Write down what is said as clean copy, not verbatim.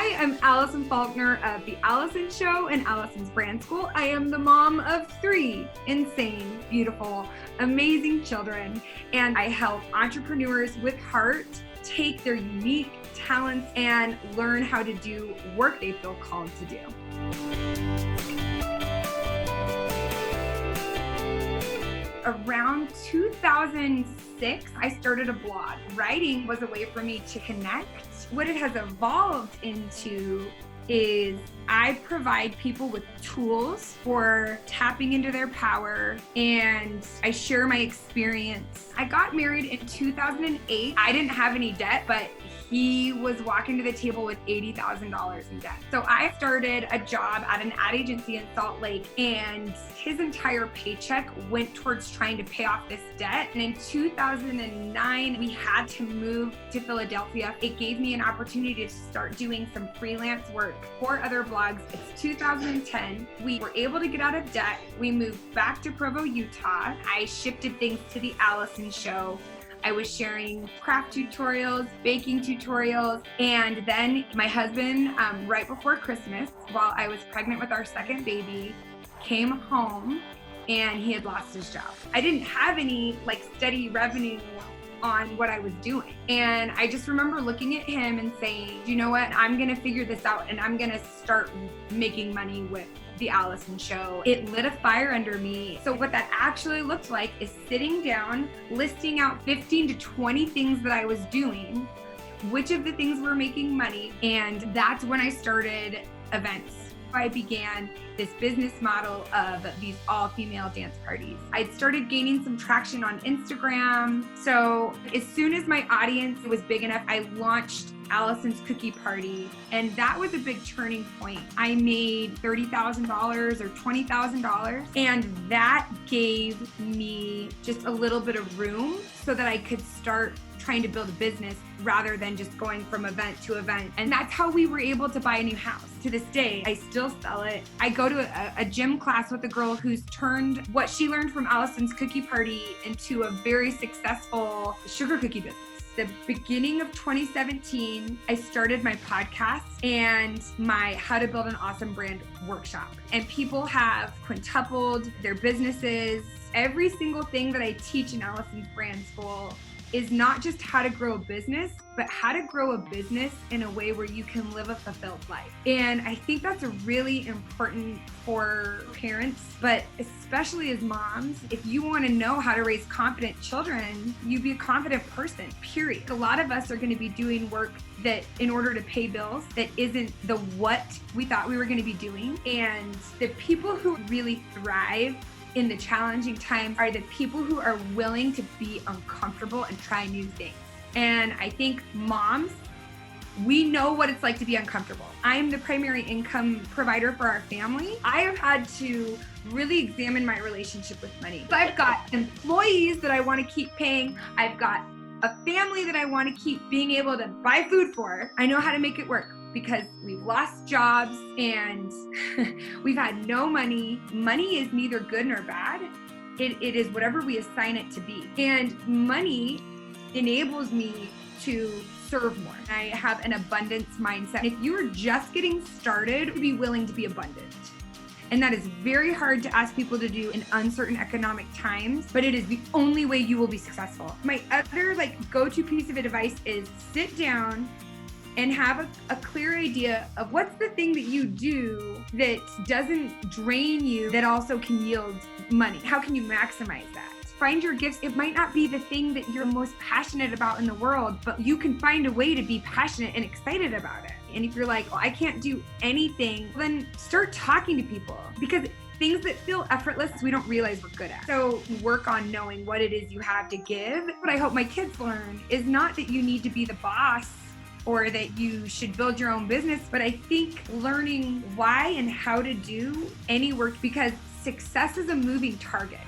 Hi, I'm Allison Faulkner of The Allison Show and Allison's Brand School. I am the mom of 3 insane, beautiful, amazing children, and I help entrepreneurs with heart take their unique talents and learn how to do work they feel called to do. Around 2006, I started a blog. Writing was a way for me to connect. What it has evolved into is I provide people with tools for tapping into their power, and I share my experience. I got married in 2008. I didn't have any debt, but he was walking to the table with $80,000 in debt. So I started a job at an ad agency in Salt Lake, and his entire paycheck went towards trying to pay off this debt. And in 2009, we had to move to Philadelphia. It gave me an opportunity to start doing some freelance work for other blogs. It's 2010. We were able to get out of debt. We moved back to Provo, Utah. I shifted things to The Allison Show. I was sharing craft tutorials, baking tutorials, and then my husband, right before Christmas, while I was pregnant with our second baby, came home and he had lost his job. I didn't have any steady revenue on what I was doing. And I just remember looking at him and saying, you know what, I'm gonna figure this out and I'm gonna start making money with The Allison Show. It lit a fire under me. So what that actually looked like is sitting down, listing out 15 to 20 things that I was doing, which of the things were making money. And that's when I started events. I began this business model of these all-female dance parties. I'd started gaining some traction on Instagram. So as soon as my audience was big enough, I launched Allison's Cookie Party. And that was a big turning point. I made $30,000 or $20,000. And that gave me just a little bit of room so that I could start trying to build a business rather than just going from event to event. And that's how we were able to buy a new house. To this day, I still sell it. I go to a gym class with a girl who's turned what she learned from Allison's Cookie Party into a very successful sugar cookie business. The beginning of 2017, I started my podcast and my How to Build an Awesome Brand workshop. And people have quintupled their businesses. Every single thing that I teach in Allison's Brand School is not just how to grow a business, but how to grow a business in a way where you can live a fulfilled life. And I think that's a really important for parents, but especially as moms. If you want to know how to raise confident children, you be a confident person, period. A lot of us are going to be doing work that in order to pay bills that isn't the what we thought we were going to be doing. And the people who really thrive in the challenging times are the people who are willing to be uncomfortable and try new things. And I think moms, we know what it's like to be uncomfortable. I'm the primary income provider for our family. I have had to really examine my relationship with money. I've got employees that I want to keep paying. I've got a family that I want to keep being able to buy food for. I know how to make it work, because we've lost jobs and we've had no money. Money is neither good nor bad. It is whatever we assign it to be. And money enables me to serve more. I have an abundance mindset. If you are just getting started, be willing to be abundant. And that is very hard to ask people to do in uncertain economic times, but it is the only way you will be successful. My other go-to piece of advice is sit down and have a clear idea of what's the thing that you do that doesn't drain you, that also can yield money. How can you maximize that? Find your gifts. It might not be the thing that you're most passionate about in the world, but you can find a way to be passionate and excited about it. And if you're like, oh, I can't do anything, then start talking to people, because things that feel effortless, we don't realize we're good at. So work on knowing what it is you have to give. What I hope my kids learn is not that you need to be the boss or that you should build your own business, but I think learning why and how to do any work, because success is a moving target.